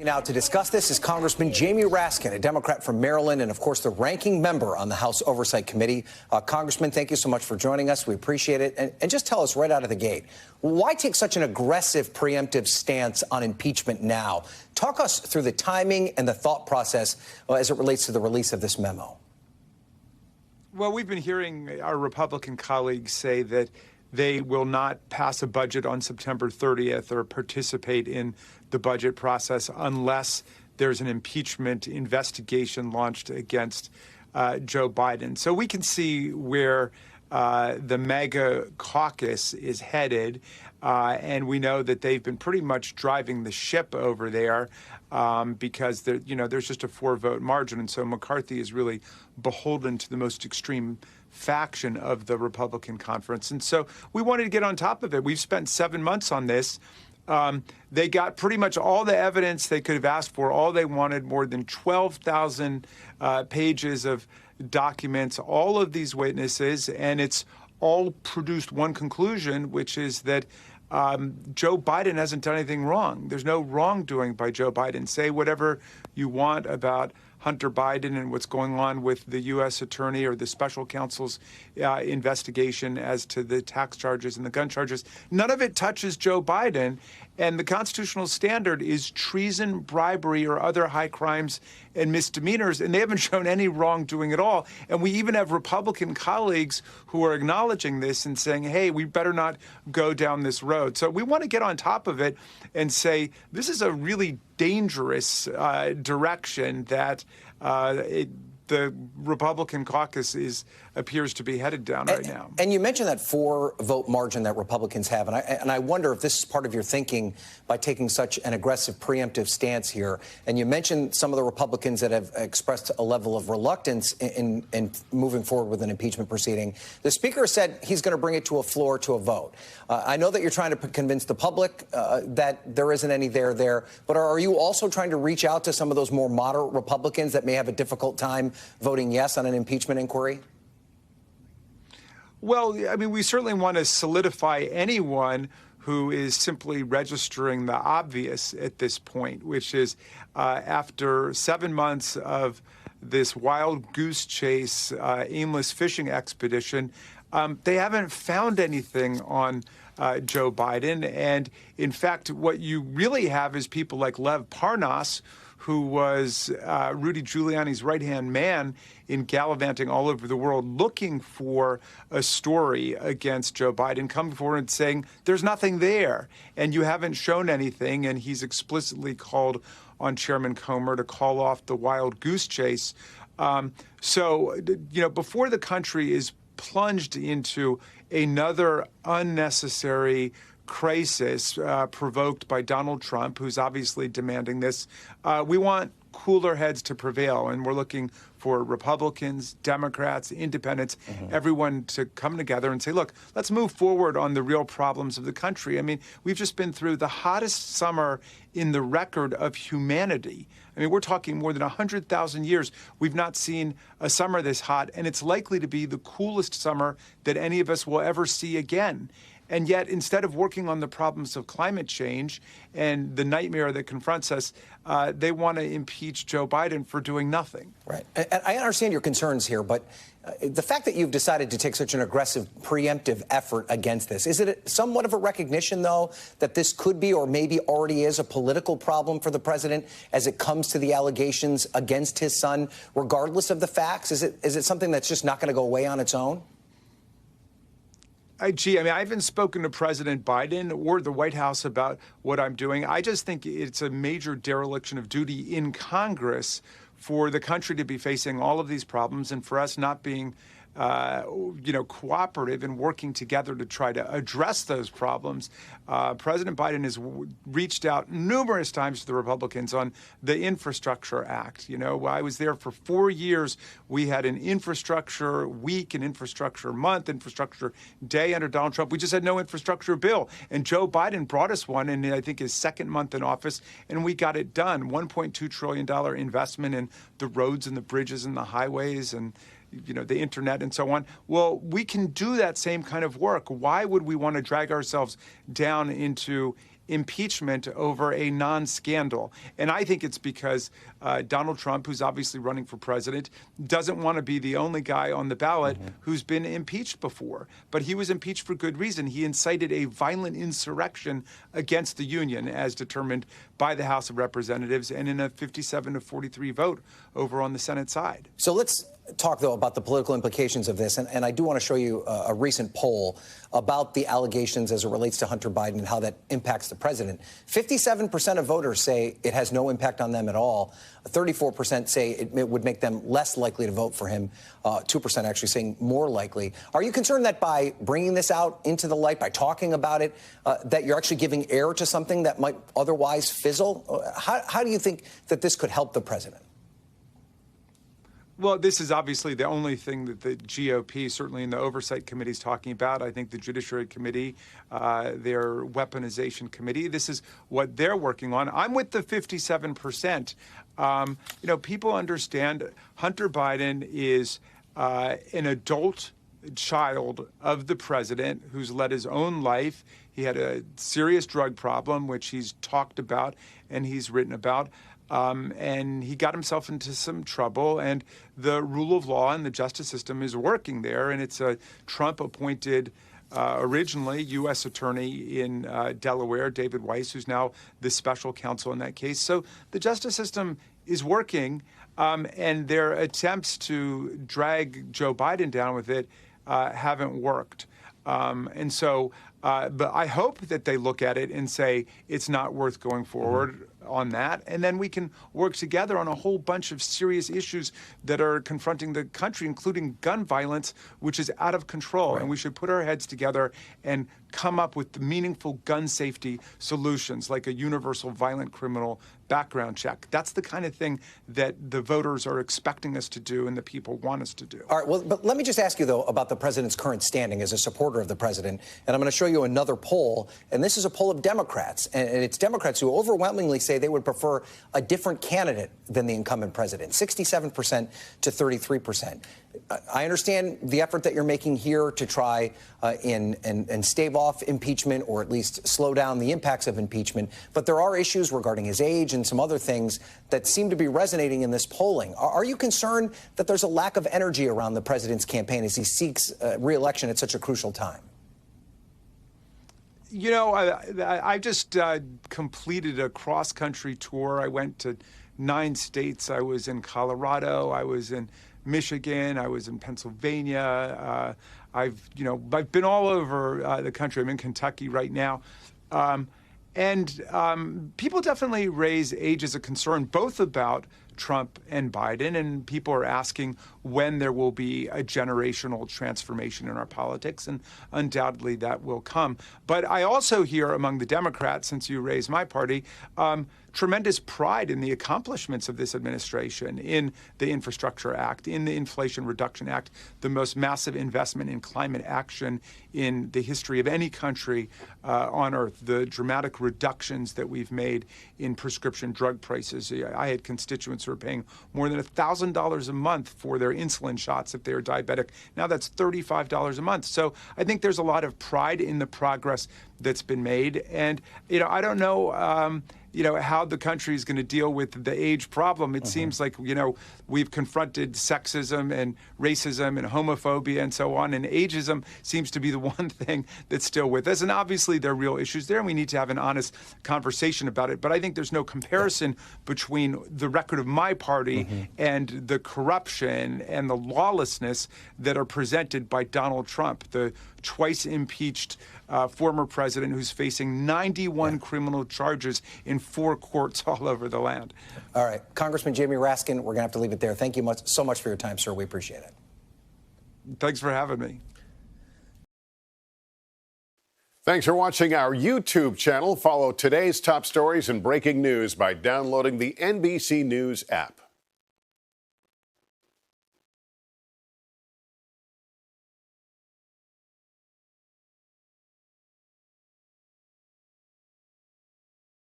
Now to discuss this is Congressman Jamie Raskin, a Democrat from Maryland, and of course the ranking member on the House Oversight Committee. Congressman, thank you so much for joining us. We appreciate it. And just tell us right out of the gate, why take such an aggressive preemptive stance on impeachment now? Talk us through the timing and the thought process as it relates to the release of this memo. Well, we've been hearing our Republican colleagues say that they will not pass a budget on September 30th or participate in the budget process unless there's an impeachment investigation launched against Joe Biden. So we can see where the MAGA caucus is headed, and we know that they've been pretty much driving the ship over there because there's just a 4-vote margin, and so McCarthy is really beholden to the most extreme faction of the Republican conference. And so we wanted to get on top of it. We've spent 7 months on this. They got pretty much all the evidence they could have asked for, all they wanted, more than 12,000 pages of documents, all of these witnesses, and it's all produced one conclusion, which is that Joe Biden hasn't done anything wrong. There's no wrongdoing by Joe Biden. Say whatever you want about Hunter Biden and what's going on with the U.S. attorney or the special counsel's investigation as to the tax charges and the gun charges. None of it touches Joe Biden. And the constitutional standard is treason, bribery, or other high crimes and misdemeanors. And they haven't shown any wrongdoing at all. And we even have Republican colleagues who are acknowledging this and saying, hey, we better not go down this road. So we want to get on top of it and say this is a really dangerous direction that the Republican caucus appears to be headed down right now. And you mentioned that 4-vote margin that Republicans have, and I wonder if this is part of your thinking by taking such an aggressive preemptive stance here. And you mentioned some of the Republicans that have expressed a level of reluctance in moving forward with an impeachment proceeding. The Speaker said he's going to bring it to a floor to a vote. I know that you're trying to convince the public that there isn't any there, but are you also trying to reach out to some of those more moderate Republicans that may have a difficult time voting yes on an impeachment inquiry? Well, I mean, we certainly want to solidify anyone who is simply registering the obvious at this point, which is after 7 months of this wild goose chase, aimless fishing expedition, they haven't found anything on Joe Biden. And in fact, what you really have is people like Lev Parnas, who was Rudy Giuliani's right-hand man in gallivanting all over the world looking for a story against Joe Biden, coming forward and saying, there's nothing there, and you haven't shown anything, and he's explicitly called on Chairman Comer to call off the wild goose chase. So, before the country is plunged into another unnecessary crisis provoked by Donald Trump, who's obviously demanding this, we want cooler heads to prevail. And we're looking for Republicans, Democrats, independents, everyone to come together and say, look, let's move forward on the real problems of the country. I mean, we've just been through the hottest summer in the record of humanity. I mean, we're talking more than 100,000 years. We've not seen a summer this hot, and it's likely to be the coolest summer that any of us will ever see again. And yet, instead of working on the problems of climate change and the nightmare that confronts us, they want to impeach Joe Biden for doing nothing. Right. And I understand your concerns here, but the fact that you've decided to take such an aggressive preemptive effort against this, is it somewhat of a recognition, though, that this could be or maybe already is a political problem for the president as it comes to the allegations against his son, regardless of the facts? Is it something that's just not going to go away on its own? I haven't spoken to President Biden or the White House about what I'm doing. I just think it's a major dereliction of duty in Congress for the country to be facing all of these problems and for us not being cooperative and working together to try to address those problems. President Biden has reached out numerous times to the Republicans on the Infrastructure Act. I was there for 4 years. We had an infrastructure week, an infrastructure month, infrastructure day under Donald Trump. We just had no infrastructure bill. And Joe Biden brought us one in, I think, his second month in office, and we got it done. $1.2 trillion investment in the roads and the bridges and the highways and the internet and so on. Well, we can do that same kind of work. Why would we want to drag ourselves down into impeachment over a non-scandal. And I think it's because Donald Trump, who's obviously running for president, doesn't want to be the only guy on the ballot who's been impeached before. But he was impeached for good reason. He incited a violent insurrection against the Union, as determined by the House of Representatives, and in a 57-43 vote over on the Senate side. So let's talk, though, about the political implications of this. And I do want to show you a recent poll about the allegations as it relates to Hunter Biden and how that impacts the president. 57% of voters say it has no impact on them at all. 34% say it would make them less likely to vote for him. 2% actually saying more likely. Are you concerned that by bringing this out into the light, by talking about it, that you're actually giving air to something that might otherwise fizzle? How do you think that this could help the president? Well, this is obviously the only thing that the GOP, certainly in the Oversight Committee, is talking about. I think the Judiciary Committee, their weaponization committee, this is what they're working on. I'm with the 57%. People understand Hunter Biden is an adult child of the president who's led his own life. He had a serious drug problem, which he's talked about and he's written about. And he got himself into some trouble, and the rule of law and the justice system is working there. And it's a Trump-appointed, originally U.S. attorney in Delaware, David Weiss, who's now the special counsel in that case. So the justice system is working, and their attempts to drag Joe Biden down with it haven't worked. But I hope that they look at it and say it's not worth going forward on that. And then we can work together on a whole bunch of serious issues that are confronting the country, including gun violence, which is out of control. Right. And we should put our heads together and come up with meaningful gun safety solutions, like a universal violent criminal background check. That's the kind of thing that the voters are expecting us to do and the people want us to do. All right. Well, but let me just ask you, though, about the president's current standing as a supporter of the president. And I'm going to show you another poll. And this is a poll of Democrats. And it's Democrats who overwhelmingly say they would prefer a different candidate than the incumbent president, 67% to 33%. I understand the effort that you're making here to try and stave off impeachment, or at least slow down the impacts of impeachment. But there are issues regarding his age and some other things that seem to be resonating in this polling. Are you concerned that there's a lack of energy around the president's campaign as he seeks re-election at such a crucial time? You know, I just completed a cross-country tour. I went to 9 states. I was in Colorado. I was in Michigan. I was in Pennsylvania. I've been all over the country. I'm in Kentucky right now. People definitely raise age as a concern, both about Trump and Biden, and people are asking when there will be a generational transformation in our politics, and undoubtedly that will come. But I also hear among the Democrats, since you raised my party, tremendous pride in the accomplishments of this administration, in the Infrastructure Act, in the Inflation Reduction Act, the most massive investment in climate action in the history of any country on earth, the dramatic reductions that we've made in prescription drug prices. I had constituents who were paying more than $1,000 a month for their insulin shots if they were diabetic. Now that's $35 a month. So I think there's a lot of pride in the progress that's been made. And, I don't know, how the country is going to deal with the age problem. It seems like, we've confronted sexism and racism and homophobia and so on, and ageism seems to be the one thing that's still with us. And obviously there are real issues there, and we need to have an honest conversation about it. But I think there's no comparison between the record of my party and the corruption and the lawlessness that are presented by Donald Trump, the twice impeached former president who's facing 91 criminal charges in 4 courts all over the land. All right. Congressman Jamie Raskin, we're going to have to leave it there. Thank you so much for your time, sir. We appreciate it. Thanks for having me. Thanks for watching our YouTube channel. Follow today's top stories and breaking news by downloading the NBC News app.